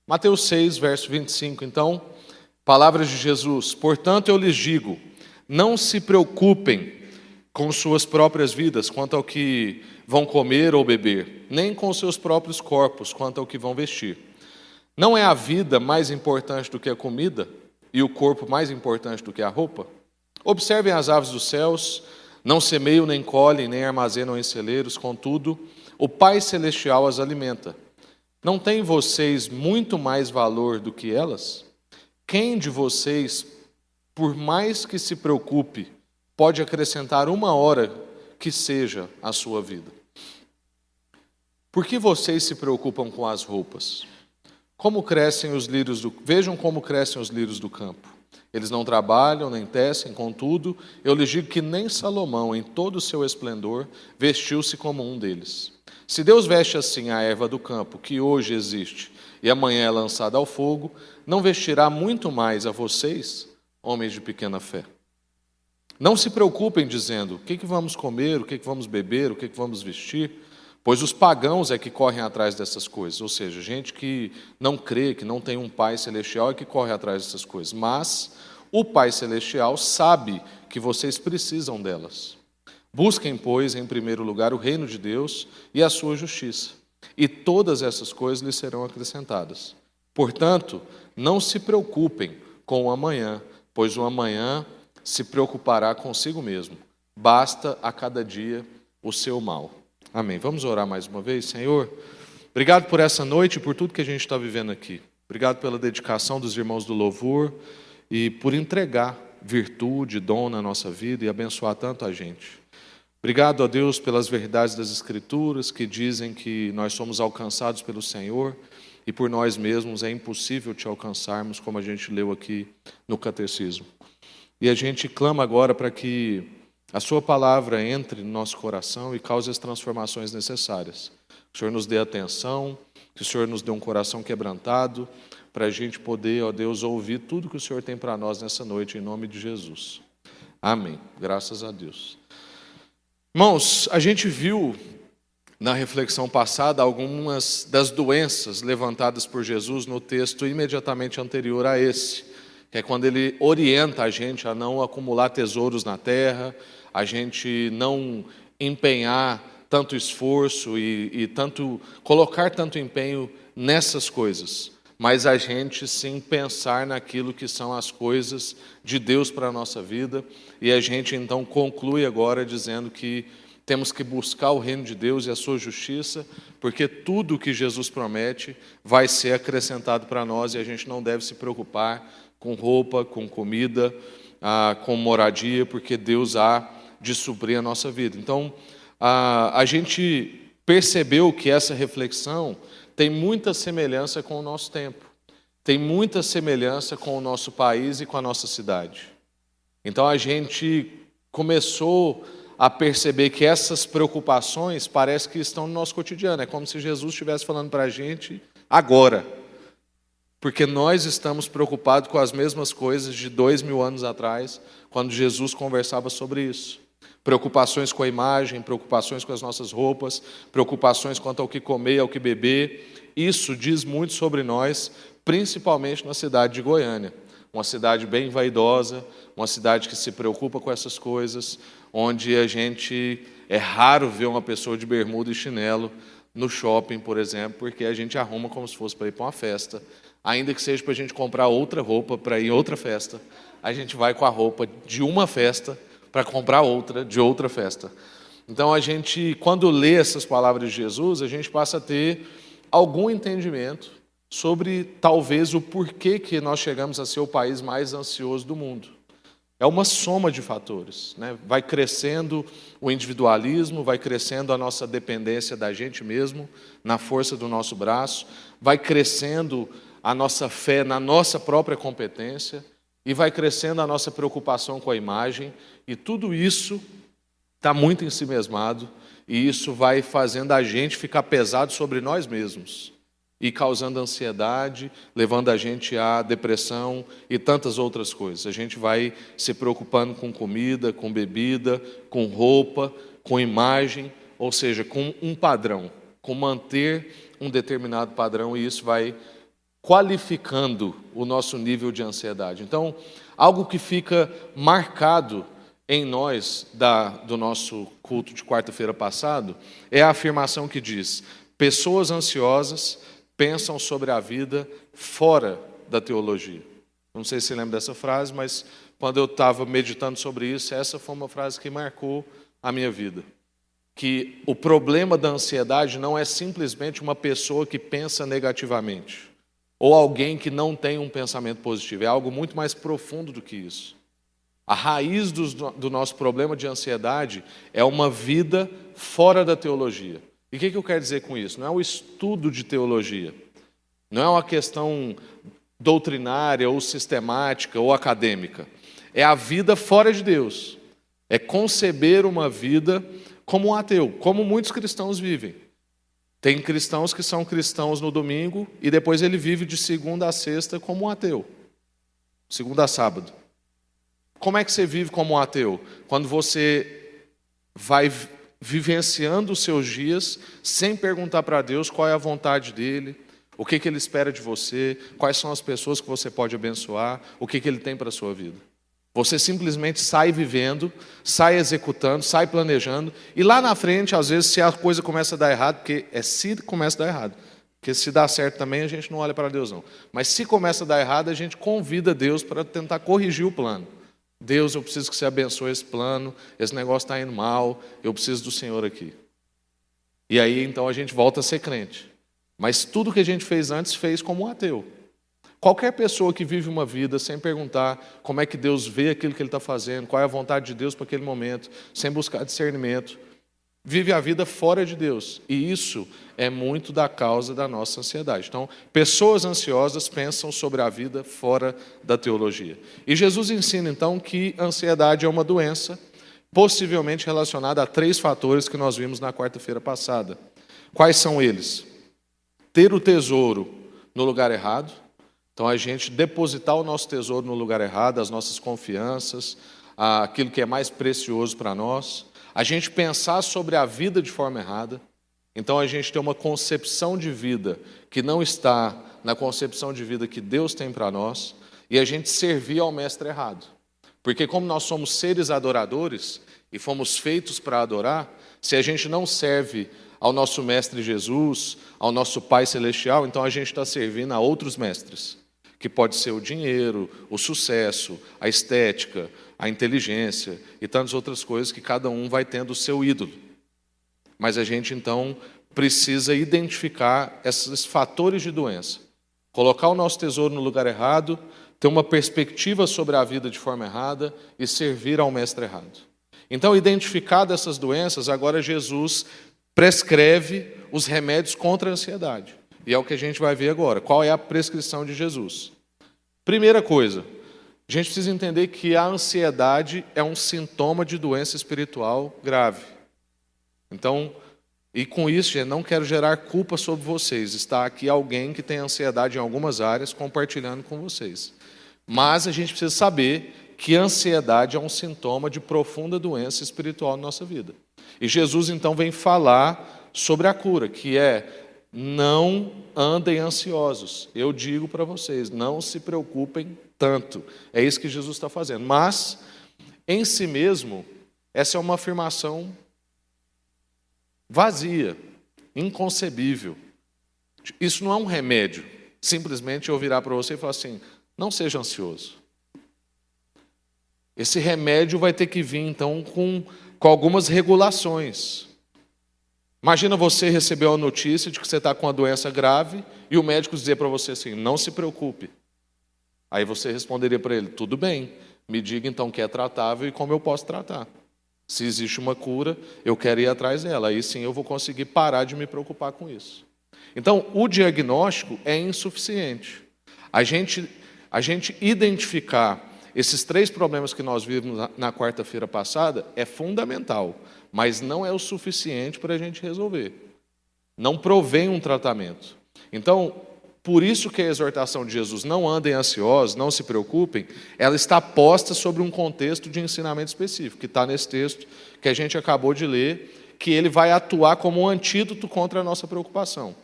Mateus 6, verso 25, então, palavras de Jesus: portanto eu lhes digo, não se preocupem com suas próprias vidas quanto ao que vão comer ou beber, nem com seus próprios corpos quanto ao que vão vestir. Não é a vida mais importante do que a comida e o corpo mais importante do que a roupa? Observem as aves dos céus, não semeiam, nem colhem, nem armazenam em celeiros, contudo, o Pai Celestial as alimenta. Não têm vocês muito mais valor do que elas? Quem de vocês, por mais que se preocupe, pode acrescentar uma hora que seja à sua vida? Por que vocês se preocupam com as roupas? Como crescem os lírios Vejam como crescem os lírios do campo. Eles não trabalham, nem tecem, contudo, eu lhes digo que nem Salomão, em todo o seu esplendor, vestiu-se como um deles. Se Deus veste assim a erva do campo, que hoje existe e amanhã é lançada ao fogo, não vestirá muito mais a vocês, homens de pequena fé? Não se preocupem dizendo, o que vamos comer, o que vamos beber, o que vamos vestir, pois os pagãos é que correm atrás dessas coisas, ou seja, gente que não crê, que não tem um Pai Celestial é que corre atrás dessas coisas, mas o Pai Celestial sabe que vocês precisam delas. Busquem, pois, em primeiro lugar o reino de Deus e a sua justiça, e todas essas coisas lhes serão acrescentadas. Portanto, não se preocupem com o amanhã, pois o amanhã se preocupará consigo mesmo. Basta a cada dia o seu mal. Amém. Vamos orar mais uma vez, Senhor. Obrigado por essa noite e por tudo que a gente está vivendo aqui. Obrigado pela dedicação dos irmãos do louvor e por entregar virtude, dom na nossa vida e abençoar tanto a gente. Obrigado a Deus pelas verdades das Escrituras que dizem que nós somos alcançados pelo Senhor e por nós mesmos é impossível te alcançarmos, como a gente leu aqui no Catecismo. E a gente clama agora para que a sua palavra entre no nosso coração e cause as transformações necessárias. Que o Senhor nos dê atenção, que o Senhor nos dê um coração quebrantado, para a gente poder, ó Deus, ouvir tudo que o Senhor tem para nós nessa noite, em nome de Jesus. Amém. Graças a Deus. Irmãos, a gente viu na reflexão passada algumas das doenças levantadas por Jesus no texto imediatamente anterior a esse, que é quando ele orienta a gente a não acumular tesouros na terra, a gente não empenhar tanto esforço e colocar tanto empenho nessas coisas, mas a gente sim pensar naquilo que são as coisas de Deus para a nossa vida, e a gente então conclui agora dizendo que temos que buscar o reino de Deus e a sua justiça, porque tudo o que Jesus promete vai ser acrescentado para nós e a gente não deve se preocupar com roupa, com comida, com moradia, porque Deus há de suprir a nossa vida. Então, a gente percebeu que essa reflexão tem muita semelhança com o nosso tempo, tem muita semelhança com o nosso país e com a nossa cidade. Então, a gente começou a perceber que essas preocupações parece que estão no nosso cotidiano. É como se Jesus estivesse falando para a gente agora. Porque nós estamos preocupados com as mesmas coisas de 2000 anos atrás, quando Jesus conversava sobre isso. Preocupações com a imagem, preocupações com as nossas roupas, preocupações quanto ao que comer e ao que beber. Isso diz muito sobre nós, principalmente na cidade de Goiânia. Uma cidade bem vaidosa, uma cidade que se preocupa com essas coisas, onde é raro ver uma pessoa de bermuda e chinelo no shopping, por exemplo, porque a gente arruma como se fosse para ir para uma festa. Ainda que seja para a gente comprar outra roupa para ir em outra festa, a gente vai com a roupa de uma festa para comprar outra de outra festa. Então, a gente, quando lê essas palavras de Jesus, a gente passa a ter algum entendimento sobre, talvez, o porquê que nós chegamos a ser o país mais ansioso do mundo. É uma soma de fatores, né? Vai crescendo o individualismo, vai crescendo a nossa dependência da gente mesmo, na força do nosso braço, vai crescendo a nossa fé na nossa própria competência e vai crescendo a nossa preocupação com a imagem, e tudo isso está muito ensimesmado, e isso vai fazendo a gente ficar pesado sobre nós mesmos e causando ansiedade, levando a gente à depressão e tantas outras coisas. A gente vai se preocupando com comida, com bebida, com roupa, com imagem, ou seja, com um padrão, com manter um determinado padrão, e isso vai qualificando o nosso nível de ansiedade. Então, algo que fica marcado em nós do nosso culto de quarta-feira passado é a afirmação que diz: pessoas ansiosas pensam sobre a vida fora da teologia. Não sei se você lembra dessa frase, mas quando eu estava meditando sobre isso, essa foi uma frase que marcou a minha vida. Que o problema da ansiedade não é simplesmente uma pessoa que pensa negativamente, ou alguém que não tem um pensamento positivo. É algo muito mais profundo do que isso. A raiz do nosso problema de ansiedade é uma vida fora da teologia. E o que eu quero dizer com isso? Não é o estudo de teologia, não é uma questão doutrinária, ou sistemática, ou acadêmica. É a vida fora de Deus. É conceber uma vida como um ateu, como muitos cristãos vivem. Tem cristãos que são cristãos no domingo e depois ele vive de segunda a sexta como um ateu. Segunda a sábado. Como é que você vive como um ateu? Quando você vai vivenciando os seus dias sem perguntar para Deus qual é a vontade dele, o que Ele espera de você, quais são as pessoas que você pode abençoar, o que Ele tem para a sua vida. Você simplesmente sai vivendo, sai executando, sai planejando, e lá na frente, às vezes, se a coisa começa a dar errado, porque se começa a dar errado, porque se dá certo também, a gente não olha para Deus, não. Mas se começa a dar errado, a gente convida Deus para tentar corrigir o plano. Deus, eu preciso que você abençoe esse plano, esse negócio está indo mal, eu preciso do Senhor aqui. E aí, então, a gente volta a ser crente. Mas tudo que a gente fez antes, fez como um ateu. Qualquer pessoa que vive uma vida sem perguntar como é que Deus vê aquilo que Ele está fazendo, qual é a vontade de Deus para aquele momento, sem buscar discernimento, vive a vida fora de Deus. E isso é muito da causa da nossa ansiedade. Então, pessoas ansiosas pensam sobre a vida fora da teologia. E Jesus ensina, então, que a ansiedade é uma doença, possivelmente relacionada a 3 fatores que nós vimos na quarta-feira passada. Quais são eles? Ter o tesouro no lugar errado. Então, a gente depositar o nosso tesouro no lugar errado, as nossas confianças, aquilo que é mais precioso para nós. A gente pensar sobre a vida de forma errada. Então, a gente tem uma concepção de vida que não está na concepção de vida que Deus tem para nós. E a gente servir ao mestre errado. Porque como nós somos seres adoradores e fomos feitos para adorar, se a gente não serve ao nosso mestre Jesus, ao nosso Pai Celestial, então a gente está servindo a outros mestres, que pode ser o dinheiro, o sucesso, a estética, a inteligência e tantas outras coisas que cada um vai tendo o seu ídolo. Mas a gente, então, precisa identificar esses fatores de doença, colocar o nosso tesouro no lugar errado, ter uma perspectiva sobre a vida de forma errada e servir ao mestre errado. Então, identificadas essas doenças, agora Jesus prescreve os remédios contra a ansiedade. E é o que a gente vai ver agora. Qual é a prescrição de Jesus? Primeira coisa, a gente precisa entender que a ansiedade é um sintoma de doença espiritual grave. Então, e com isso, gente, não quero gerar culpa sobre vocês. Está aqui alguém que tem ansiedade em algumas áreas compartilhando com vocês. Mas a gente precisa saber que a ansiedade é um sintoma de profunda doença espiritual na nossa vida. E Jesus, então, vem falar sobre a cura, que é: não andem ansiosos. Eu digo para vocês, não se preocupem tanto. É isso que Jesus está fazendo. Mas, em si mesmo, essa é uma afirmação vazia, inconcebível. Isso não é um remédio. Simplesmente eu virar para você e falar assim: não seja ansioso. Esse remédio vai ter que vir, então, com algumas regulações. Imagina você receber uma notícia de que você está com uma doença grave e o médico dizer para você assim: não se preocupe. Aí você responderia para ele: tudo bem, me diga então que é tratável e como eu posso tratar. Se existe uma cura, eu quero ir atrás dela. Aí sim eu vou conseguir parar de me preocupar com isso. Então, o diagnóstico é insuficiente. A gente identificar esses 3 problemas que nós vimos na quarta-feira passada é fundamental, mas não é o suficiente para a gente resolver. Não provém um tratamento. Então, por isso que a exortação de Jesus, não andem ansiosos, não se preocupem, ela está posta sobre um contexto de ensinamento específico, que está nesse texto que a gente acabou de ler, que ele vai atuar como um antídoto contra a nossa preocupação.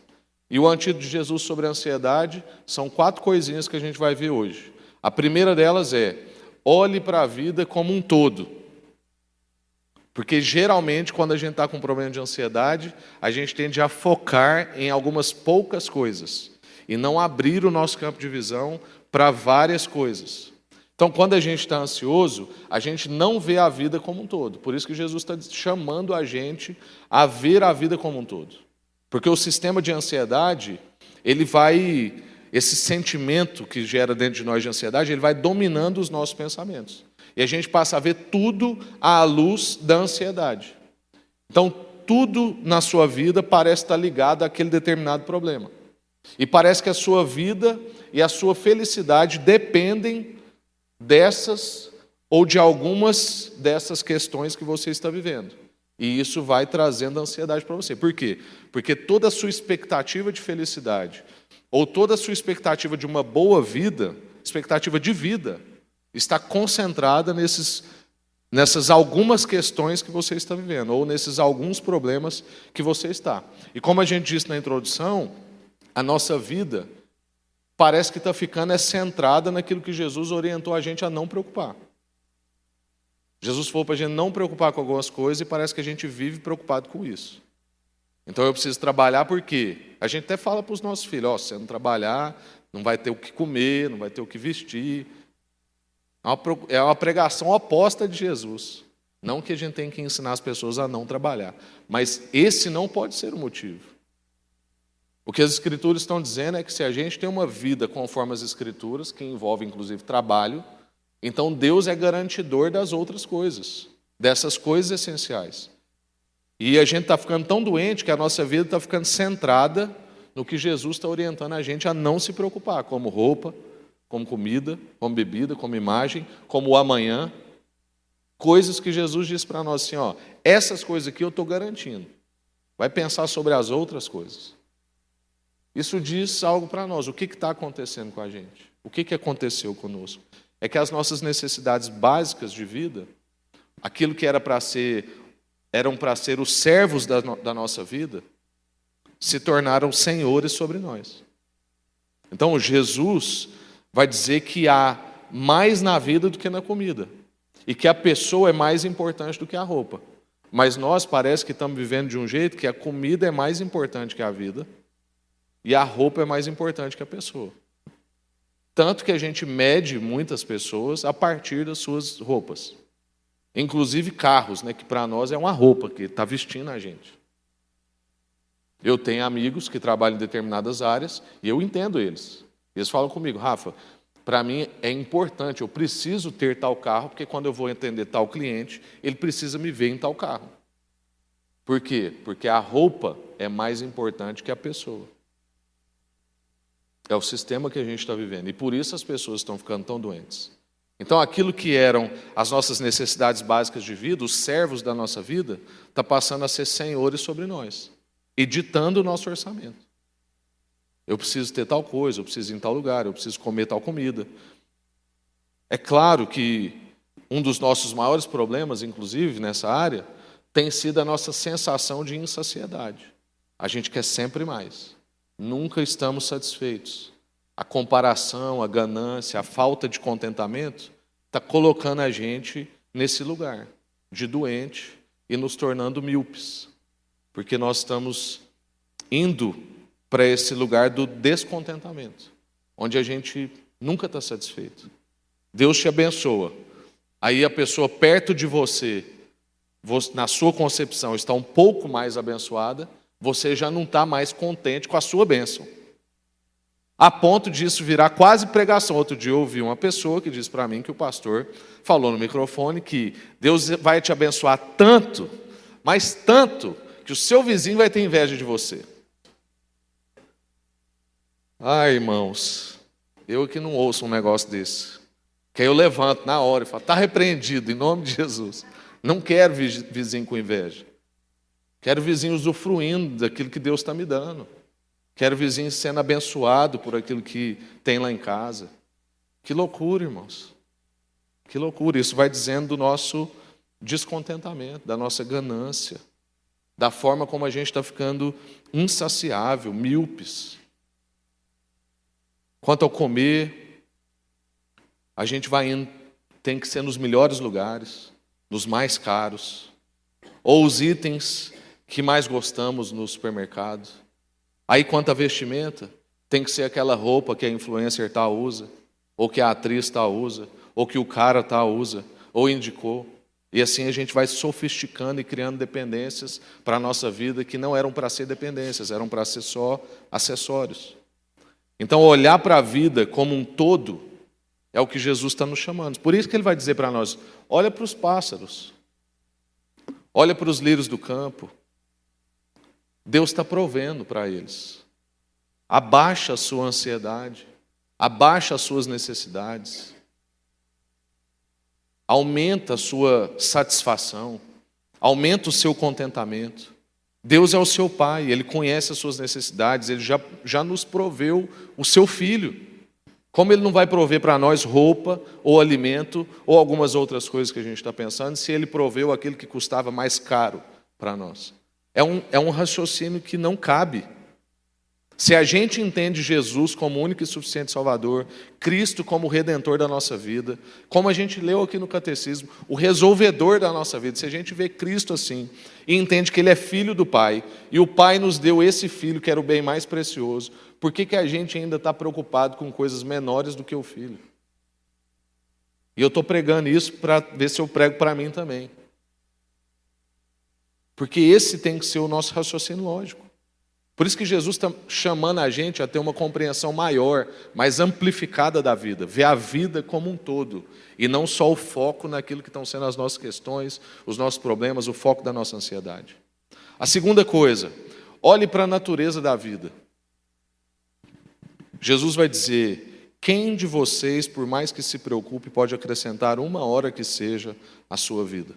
E o antídoto de Jesus sobre a ansiedade são 4 coisinhas que a gente vai ver hoje. A primeira delas é: olhe para a vida como um todo. Porque geralmente, quando a gente está com um problema de ansiedade, a gente tende a focar em algumas poucas coisas e não abrir o nosso campo de visão para várias coisas. Então, quando a gente está ansioso, a gente não vê a vida como um todo. Por isso que Jesus está chamando a gente a ver a vida como um todo. Porque o sistema de ansiedade, esse sentimento que gera dentro de nós de ansiedade, ele vai dominando os nossos pensamentos. E a gente passa a ver tudo à luz da ansiedade. Então, tudo na sua vida parece estar ligado àquele determinado problema. E parece que a sua vida e a sua felicidade dependem dessas ou de algumas dessas questões que você está vivendo. E isso vai trazendo ansiedade para você. Por quê? Porque toda a sua expectativa de felicidade, ou toda a sua expectativa de uma boa vida, expectativa de vida, está concentrada nessas algumas questões que você está vivendo, ou nesses alguns problemas que você está. E como a gente disse na introdução, a nossa vida parece que está ficando centrada naquilo que Jesus orientou a gente a não preocupar. Jesus falou para a gente não preocupar com algumas coisas e parece que a gente vive preocupado com isso. Então eu preciso trabalhar porque a gente até fala para os nossos filhos, se você não trabalhar, não vai ter o que comer, não vai ter o que vestir. É uma pregação oposta de Jesus. Não que a gente tenha que ensinar as pessoas a não trabalhar, mas esse não pode ser o motivo. O que as Escrituras estão dizendo é que se a gente tem uma vida conforme as Escrituras, que envolve inclusive trabalho, então Deus é garantidor das outras coisas, dessas coisas essenciais. E a gente está ficando tão doente que a nossa vida está ficando centrada no que Jesus está orientando a gente a não se preocupar, como roupa, como comida, como bebida, como imagem, como o amanhã. Coisas que Jesus disse para nós assim, essas coisas aqui eu estou garantindo. Vai pensar sobre as outras coisas. Isso diz algo para nós. O que está acontecendo com a gente? O que aconteceu conosco? É que as nossas necessidades básicas de vida, aquilo que eram para ser os servos da nossa vida, se tornaram senhores sobre nós. Então, Jesus vai dizer que há mais na vida do que na comida. E que a pessoa é mais importante do que a roupa. Mas nós parece que estamos vivendo de um jeito que a comida é mais importante que a vida e a roupa é mais importante que a pessoa. Tanto que a gente mede muitas pessoas a partir das suas roupas. Inclusive carros, que para nós é uma roupa que está vestindo a gente. Eu tenho amigos que trabalham em determinadas áreas e eu entendo eles. Eles falam comigo, Rafa, para mim é importante, eu preciso ter tal carro, porque quando eu vou atender tal cliente, ele precisa me ver em tal carro. Por quê? Porque a roupa é mais importante que a pessoa. É o sistema que a gente está vivendo. E por isso as pessoas estão ficando tão doentes. Então aquilo que eram as nossas necessidades básicas de vida, os servos da nossa vida, está passando a ser senhores sobre nós, e ditando o nosso orçamento. Eu preciso ter tal coisa, eu preciso ir em tal lugar, eu preciso comer tal comida. É claro que um dos nossos maiores problemas, inclusive nessa área, tem sido a nossa sensação de insaciedade. A gente quer sempre mais. Nunca estamos satisfeitos. A comparação, a ganância, a falta de contentamento está colocando a gente nesse lugar de doente e nos tornando míopes. Porque nós estamos indo para esse lugar do descontentamento, onde a gente nunca está satisfeito. Deus te abençoa. Aí a pessoa perto de você, na sua concepção, está um pouco mais abençoada, você já não está mais contente com a sua bênção. A ponto disso virar quase pregação. Outro dia eu ouvi uma pessoa que disse para mim que o pastor falou no microfone que Deus vai te abençoar tanto, mas tanto, que o seu vizinho vai ter inveja de você. Ai, irmãos, eu que não ouço um negócio desse. Que aí eu levanto na hora e falo, está repreendido, em nome de Jesus. Não quero vizinho com inveja. Quero vizinho usufruindo daquilo que Deus está me dando. Quero vizinho sendo abençoado por aquilo que tem lá em casa. Que loucura, irmãos. Que loucura. Isso vai dizendo do nosso descontentamento, da nossa ganância. da forma como a gente está ficando insaciável, míopes. Quanto ao comer, a gente tem que ser nos melhores lugares, nos mais caros, ou os itens que mais gostamos no supermercado. Aí, quanto à vestimenta, tem que ser aquela roupa que a influencer tal usa, ou que a atriz tal usa, ou que o cara tal usa, ou indicou. E assim a gente vai sofisticando e criando dependências para a nossa vida que não eram para ser dependências, eram para ser só acessórios. Então, olhar para a vida como um todo é o que Jesus está nos chamando. Por isso que ele vai dizer para nós, olha para os pássaros, olha para os lírios do campo. Deus está provendo para eles. Abaixa a sua ansiedade, abaixa as suas necessidades, aumenta a sua satisfação, aumenta o seu contentamento. Deus é o seu Pai, Ele conhece as suas necessidades, Ele já nos proveu o seu Filho. Como Ele não vai prover para nós roupa, ou alimento, ou algumas outras coisas que a gente está pensando, se Ele proveu aquilo que custava mais caro para nós? É um raciocínio que não cabe. Se a gente entende Jesus como único e suficiente Salvador, Cristo como o Redentor da nossa vida, como a gente leu aqui no Catecismo, o resolvedor da nossa vida, se a gente vê Cristo assim, e entende que Ele é Filho do Pai, e o Pai nos deu esse Filho que era o bem mais precioso, por que a gente ainda está preocupado com coisas menores do que o Filho? E eu estou pregando isso para ver se eu prego para mim também. Porque esse tem que ser o nosso raciocínio lógico. Por isso que Jesus está chamando a gente a ter uma compreensão maior, mais amplificada da vida, ver a vida como um todo, e não só o foco naquilo que estão sendo as nossas questões, os nossos problemas, o foco da nossa ansiedade. A segunda coisa, olhe para a natureza da vida. Jesus vai dizer, quem de vocês, por mais que se preocupe, pode acrescentar 1 hora que seja à sua vida?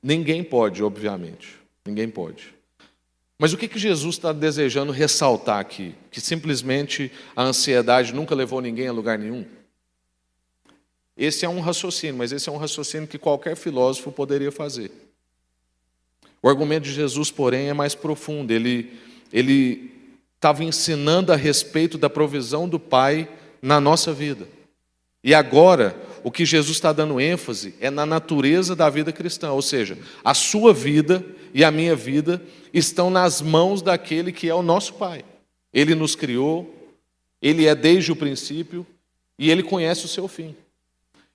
Ninguém pode, obviamente, ninguém pode. Mas o que Jesus está desejando ressaltar aqui? Que simplesmente a ansiedade nunca levou ninguém a lugar nenhum? Esse é um raciocínio, mas esse é um raciocínio que qualquer filósofo poderia fazer. O argumento de Jesus, porém, é mais profundo. Ele estava ensinando a respeito da provisão do Pai na nossa vida. E agora, o que Jesus está dando ênfase é na natureza da vida cristã, ou seja, a sua vida e a minha vida estão nas mãos daquele que é o nosso Pai. Ele nos criou, Ele é desde o princípio e Ele conhece o seu fim.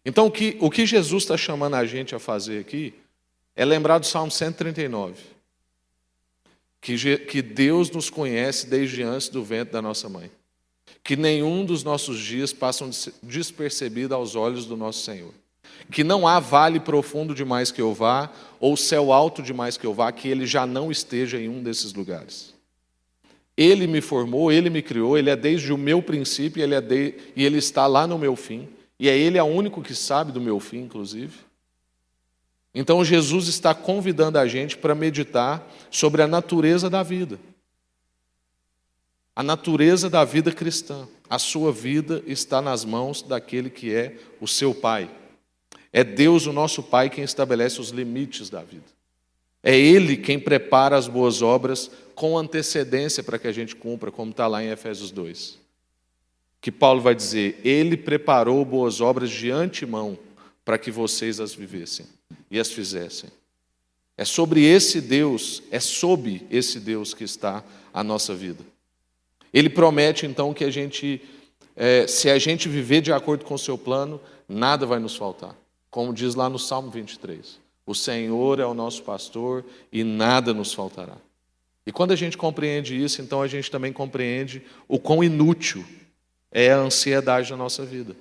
Então, o que Jesus está chamando a gente a fazer aqui é lembrar do Salmo 139, que Deus nos conhece desde antes do ventre da nossa mãe. Que nenhum dos nossos dias passam despercebido aos olhos do nosso Senhor. Que não há vale profundo demais que eu vá, ou céu alto demais que eu vá, que Ele já não esteja em um desses lugares. Ele me formou, Ele me criou, Ele é desde o meu princípio, e Ele está lá no meu fim. E Ele é o único que sabe do meu fim, inclusive. Então Jesus está convidando a gente para meditar sobre a natureza da vida. A natureza da vida cristã. A sua vida está nas mãos daquele que é o seu Pai. É Deus, o nosso Pai, quem estabelece os limites da vida. É Ele quem prepara as boas obras com antecedência para que a gente cumpra, como está lá em Efésios 2. Que Paulo vai dizer, Ele preparou boas obras de antemão para que vocês as vivessem e as fizessem. É sobre esse Deus, é sob esse Deus que está a nossa vida. Ele promete, então, que se a gente viver de acordo com o seu plano, nada vai nos faltar. Como diz lá no Salmo 23. O Senhor é o nosso pastor e nada nos faltará. E quando a gente compreende isso, então a gente também compreende o quão inútil é a ansiedade na nossa vida.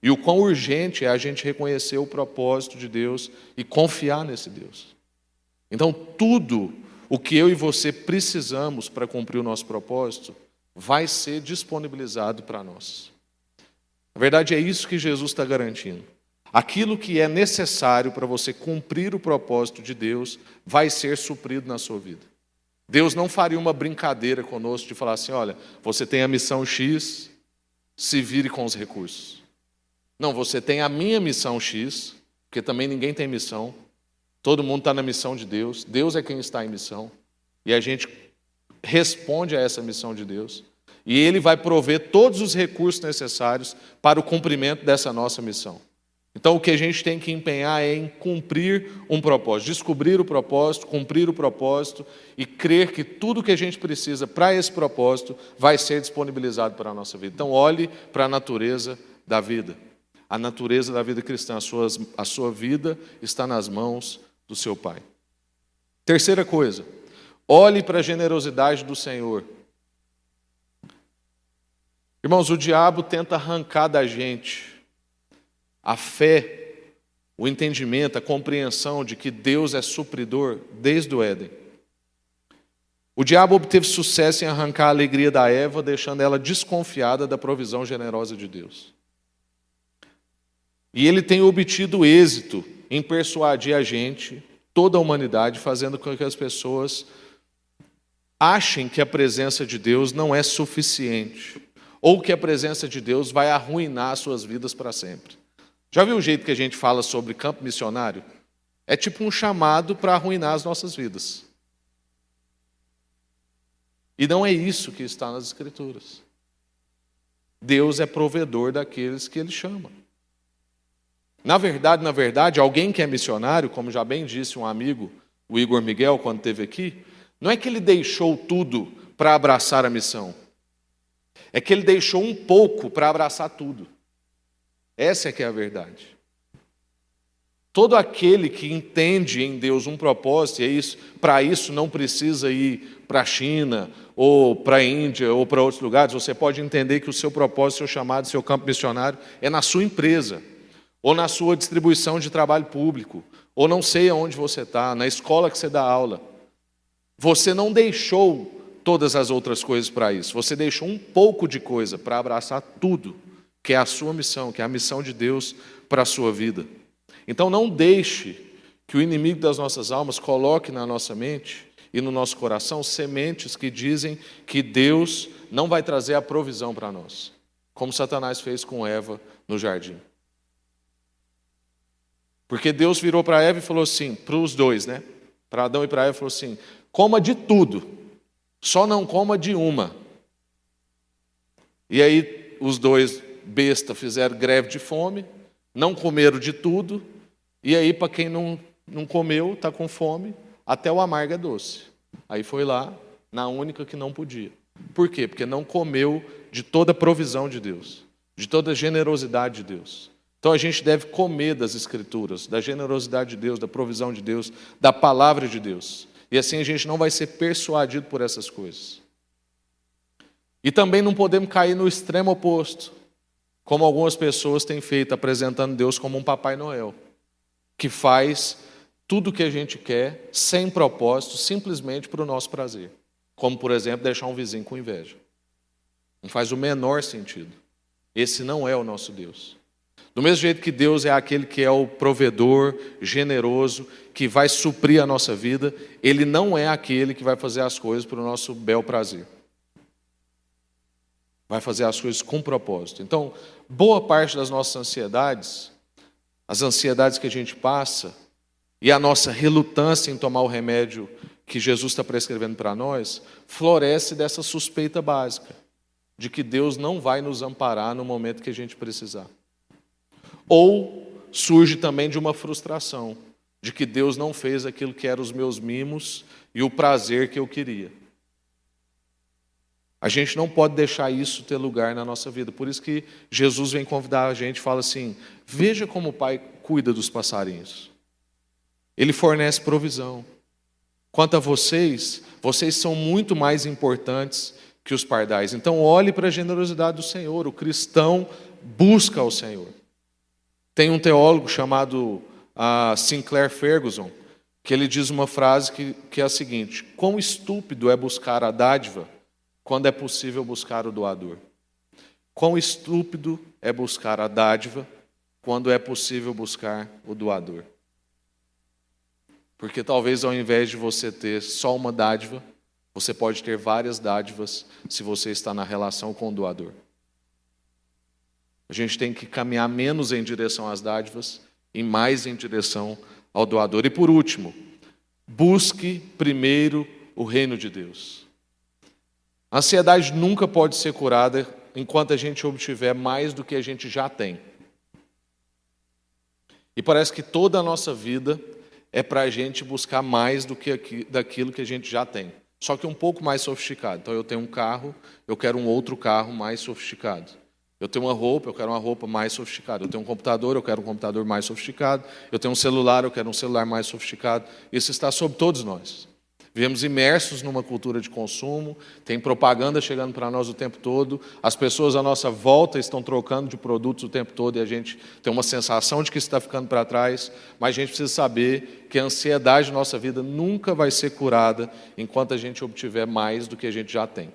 E o quão urgente é a gente reconhecer o propósito de Deus e confiar nesse Deus. Então, tudo o que eu e você precisamos para cumprir o nosso propósito vai ser disponibilizado para nós. Na verdade, é isso que Jesus está garantindo. Aquilo que é necessário para você cumprir o propósito de Deus vai ser suprido na sua vida. Deus não faria uma brincadeira conosco de falar assim, olha, você tem a missão X, se vire com os recursos. Não, você tem a minha missão X, porque também ninguém tem missão. Todo mundo está na missão de Deus. Deus é quem está em missão. E a gente responde a essa missão de Deus. E Ele vai prover todos os recursos necessários para o cumprimento dessa nossa missão. Então, o que a gente tem que empenhar é em cumprir um propósito, descobrir o propósito, cumprir o propósito e crer que tudo que a gente precisa para esse propósito vai ser disponibilizado para a nossa vida. Então, olhe para a natureza da vida. A natureza da vida cristã, a sua vida está nas mãos do seu Pai. Terceira coisa, olhe para a generosidade do Senhor. Irmãos, o diabo tenta arrancar da gente a fé, o entendimento, a compreensão de que Deus é supridor desde o Éden. O diabo obteve sucesso em arrancar a alegria da Eva, deixando ela desconfiada da provisão generosa de Deus. E ele tem obtido êxito em persuadir a gente, toda a humanidade, fazendo com que as pessoas achem que a presença de Deus não é suficiente, ou que a presença de Deus vai arruinar suas vidas para sempre. Já viu o jeito que a gente fala sobre campo missionário? É tipo um chamado para arruinar as nossas vidas. E não é isso que está nas Escrituras. Deus é provedor daqueles que Ele chama. Na verdade, alguém que é missionário, como já bem disse um amigo, o Igor Miguel, quando esteve aqui, não é que ele deixou tudo para abraçar a missão. É que ele deixou um pouco para abraçar tudo. Essa é que é a verdade. Todo aquele que entende em Deus um propósito, e para isso não precisa ir para a China, ou para a Índia, ou para outros lugares, você pode entender que o seu propósito, seu chamado, seu campo missionário é na sua empresa, ou na sua distribuição de trabalho público, ou não sei aonde você está, na escola que você dá aula. Você não deixou todas as outras coisas para isso, você deixou um pouco de coisa para abraçar tudo, que é a sua missão, que é a missão de Deus para a sua vida. Então não deixe que o inimigo das nossas almas coloque na nossa mente e no nosso coração sementes que dizem que Deus não vai trazer a provisão para nós, como Satanás fez com Eva no jardim. Porque Deus virou para Eva e falou assim, para os dois, né? Para Adão e para Eva, falou assim, coma de tudo, só não coma de uma. E aí os dois besta fizeram greve de fome, não comeram de tudo, e aí para quem não comeu, está com fome, até o amargo é doce. Aí foi lá, na única que não podia. Por quê? Porque não comeu de toda a provisão de Deus, de toda a generosidade de Deus. Então a gente deve comer das Escrituras, da generosidade de Deus, da provisão de Deus, da palavra de Deus. E assim a gente não vai ser persuadido por essas coisas. E também não podemos cair no extremo oposto, como algumas pessoas têm feito, apresentando Deus como um Papai Noel, que faz tudo o que a gente quer, sem propósito, simplesmente para o nosso prazer. Como, por exemplo, deixar um vizinho com inveja. Não faz o menor sentido. Esse não é o nosso Deus. Do mesmo jeito que Deus é aquele que é o provedor, generoso, que vai suprir a nossa vida, Ele não é aquele que vai fazer as coisas para o nosso bel prazer. Vai fazer as coisas com propósito. Então, boa parte das nossas ansiedades, as ansiedades que a gente passa, e a nossa relutância em tomar o remédio que Jesus está prescrevendo para nós, floresce dessa suspeita básica, de que Deus não vai nos amparar no momento que a gente precisar. Ou surge também de uma frustração, de que Deus não fez aquilo que eram os meus mimos e o prazer que eu queria. A gente não pode deixar isso ter lugar na nossa vida. Por isso que Jesus vem convidar a gente e fala assim, veja como o Pai cuida dos passarinhos. Ele fornece provisão. Quanto a vocês, vocês são muito mais importantes que os pardais. Então olhe para a generosidade do Senhor. O cristão busca ao Senhor. Tem um teólogo chamado Sinclair Ferguson, que ele diz uma frase que é a seguinte, quão estúpido é buscar a dádiva quando é possível buscar o doador. Quão estúpido é buscar a dádiva quando é possível buscar o doador. Porque talvez ao invés de você ter só uma dádiva, você pode ter várias dádivas se você está na relação com o doador. A gente tem que caminhar menos em direção às dádivas e mais em direção ao doador. E por último, busque primeiro o reino de Deus. A ansiedade nunca pode ser curada enquanto a gente obtiver mais do que a gente já tem. E parece que toda a nossa vida é para a gente buscar mais do que daquilo que a gente já tem. Só que um pouco mais sofisticado. Então eu tenho um carro, eu quero um outro carro mais sofisticado. Eu tenho uma roupa, eu quero uma roupa mais sofisticada. Eu tenho um computador, eu quero um computador mais sofisticado. Eu tenho um celular, eu quero um celular mais sofisticado. Isso está sobre todos nós. Vivemos imersos numa cultura de consumo, tem propaganda chegando para nós o tempo todo, as pessoas à nossa volta estão trocando de produtos o tempo todo e a gente tem uma sensação de que isso está ficando para trás, mas a gente precisa saber que a ansiedade da nossa vida nunca vai ser curada enquanto a gente obtiver mais do que a gente já tem.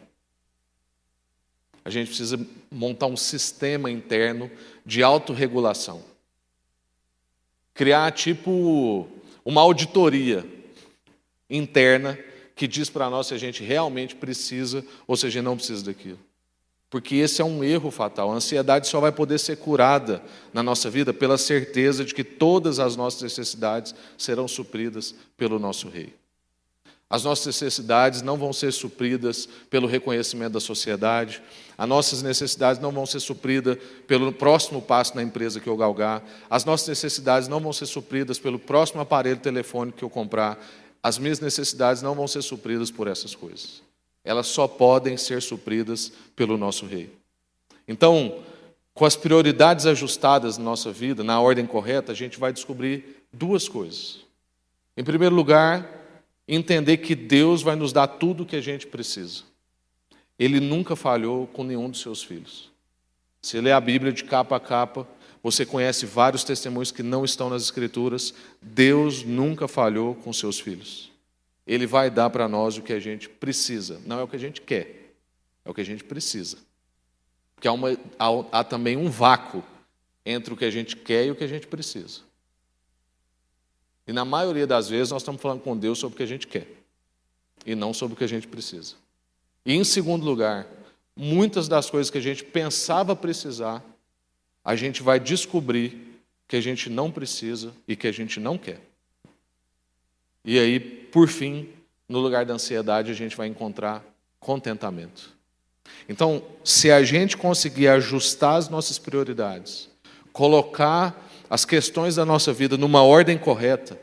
A gente precisa montar um sistema interno de autorregulação. Criar tipo uma auditoria interna que diz para nós se a gente realmente precisa ou se a gente não precisa daquilo. Porque esse é um erro fatal. A ansiedade só vai poder ser curada na nossa vida pela certeza de que todas as nossas necessidades serão supridas pelo nosso Rei. As nossas necessidades não vão ser supridas pelo reconhecimento da sociedade. As nossas necessidades não vão ser supridas pelo próximo passo na empresa que eu galgar. As nossas necessidades não vão ser supridas pelo próximo aparelho telefônico que eu comprar. As minhas necessidades não vão ser supridas por essas coisas. Elas só podem ser supridas pelo nosso Rei. Então, com as prioridades ajustadas na nossa vida, na ordem correta, a gente vai descobrir duas coisas. Em primeiro lugar, entender que Deus vai nos dar tudo o que a gente precisa. Ele nunca falhou com nenhum dos seus filhos. Se lê a Bíblia de capa a capa, você conhece vários testemunhos que não estão nas Escrituras. Deus nunca falhou com seus filhos. Ele vai dar para nós o que a gente precisa. Não é o que a gente quer, é o que a gente precisa. Porque há também um vácuo entre o que a gente quer e o que a gente precisa. E na maioria das vezes nós estamos falando com Deus sobre o que a gente quer e não sobre o que a gente precisa. E em segundo lugar, muitas das coisas que a gente pensava precisar, a gente vai descobrir que a gente não precisa e que a gente não quer. E aí, por fim, no lugar da ansiedade, a gente vai encontrar contentamento. Então, se a gente conseguir ajustar as nossas prioridades, colocar as questões da nossa vida numa ordem correta,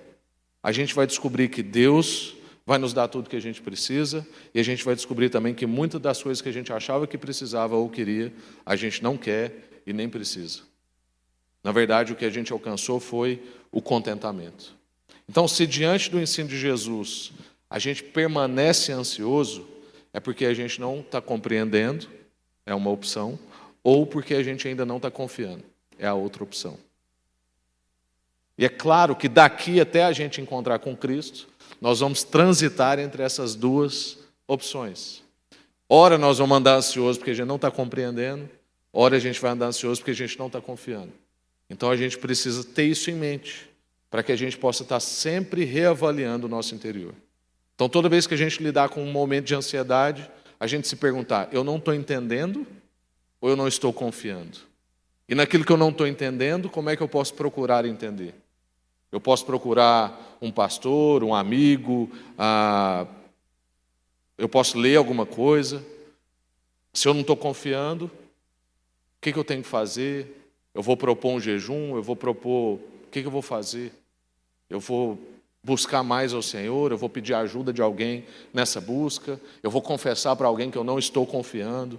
a gente vai descobrir que Deus vai nos dar tudo que a gente precisa e a gente vai descobrir também que muitas das coisas que a gente achava que precisava ou queria, a gente não quer e nem precisa. Na verdade, o que a gente alcançou foi o contentamento. Então, se diante do ensino de Jesus a gente permanece ansioso, é porque a gente não está compreendendo, é uma opção, ou porque a gente ainda não está confiando, é a outra opção. E é claro que daqui até a gente encontrar com Cristo, nós vamos transitar entre essas duas opções. Ora nós vamos andar ansioso porque a gente não está compreendendo, ora a gente vai andar ansioso porque a gente não está confiando. Então a gente precisa ter isso em mente, para que a gente possa estar sempre reavaliando o nosso interior. Então toda vez que a gente lidar com um momento de ansiedade, a gente se perguntar, eu não estou entendendo ou eu não estou confiando? E naquilo que eu não estou entendendo, como é que eu posso procurar entender? Eu posso procurar um pastor, um amigo, eu posso ler alguma coisa. Se eu não estou confiando, o que eu tenho que fazer? Eu vou propor um jejum, eu vou propor... O que eu vou fazer? Eu vou buscar mais ao Senhor, eu vou pedir ajuda de alguém nessa busca, eu vou confessar para alguém que eu não estou confiando.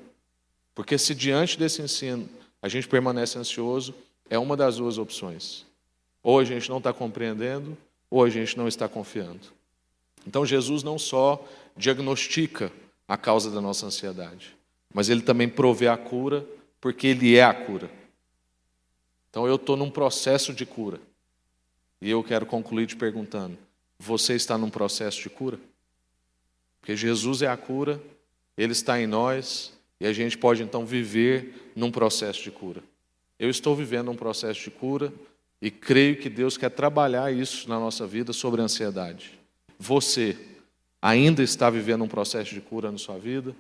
Porque se diante desse ensino a gente permanece ansioso, é uma das duas opções. Ou a gente não está compreendendo, ou a gente não está confiando. Então Jesus não só diagnostica a causa da nossa ansiedade, mas Ele também provê a cura, porque Ele é a cura. Então eu estou num processo de cura. E eu quero concluir te perguntando, você está num processo de cura? Porque Jesus é a cura, Ele está em nós, e a gente pode então viver num processo de cura. Eu estou vivendo um processo de cura, e creio que Deus quer trabalhar isso na nossa vida sobre a ansiedade. Você ainda está vivendo um processo de cura na sua vida?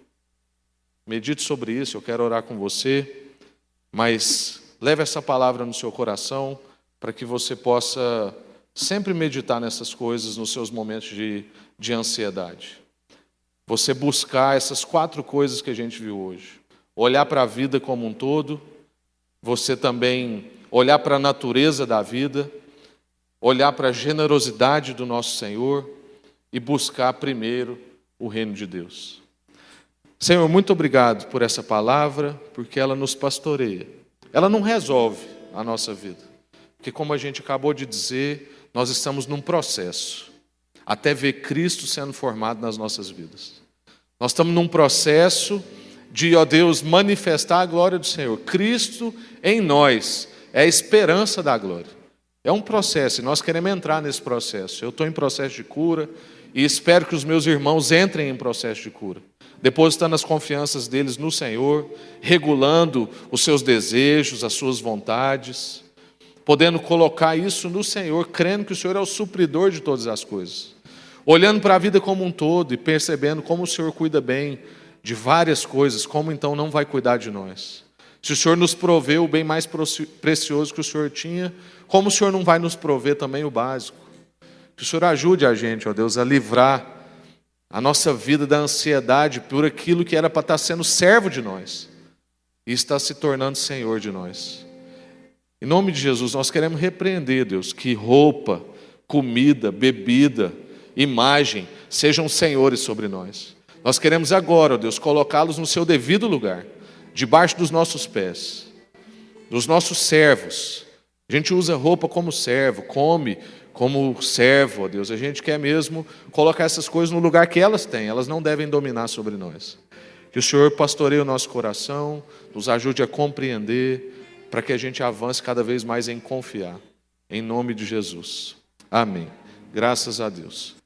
Medite sobre isso, eu quero orar com você, mas leve essa palavra no seu coração para que você possa sempre meditar nessas coisas nos seus momentos de ansiedade. Você buscar essas 4 coisas que a gente viu hoje. Olhar para a vida como um todo, você também olhar para a natureza da vida, olhar para a generosidade do nosso Senhor e buscar primeiro o reino de Deus. Senhor, muito obrigado por essa palavra, porque ela nos pastoreia. Ela não resolve a nossa vida, porque como a gente acabou de dizer, nós estamos num processo, até ver Cristo sendo formado nas nossas vidas. Nós estamos num processo de, ó Deus, manifestar a glória do Senhor. Cristo em nós é a esperança da glória. É um processo e nós queremos entrar nesse processo. Eu estou em processo de cura e espero que os meus irmãos entrem em processo de cura, depositando as confianças deles no Senhor, regulando os seus desejos, as suas vontades, podendo colocar isso no Senhor, crendo que o Senhor é o supridor de todas as coisas, olhando para a vida como um todo e percebendo como o Senhor cuida bem de várias coisas, como então não vai cuidar de nós? Se o Senhor nos proveu o bem mais precioso que o Senhor tinha, como o Senhor não vai nos prover também o básico? Que o Senhor ajude a gente, ó Deus, a livrar a nossa vida da ansiedade por aquilo que era para estar sendo servo de nós e está se tornando Senhor de nós. Em nome de Jesus, nós queremos repreender, Deus, que roupa, comida, bebida, imagem sejam senhores sobre nós. Nós queremos agora, ó Deus, colocá-los no seu devido lugar, debaixo dos nossos pés, dos nossos servos. A gente usa roupa como servo, come como servo, ó Deus. A gente quer mesmo colocar essas coisas no lugar que elas têm, elas não devem dominar sobre nós. Que o Senhor pastoreie o nosso coração, nos ajude a compreender, para que a gente avance cada vez mais em confiar. Em nome de Jesus. Amém. Graças a Deus.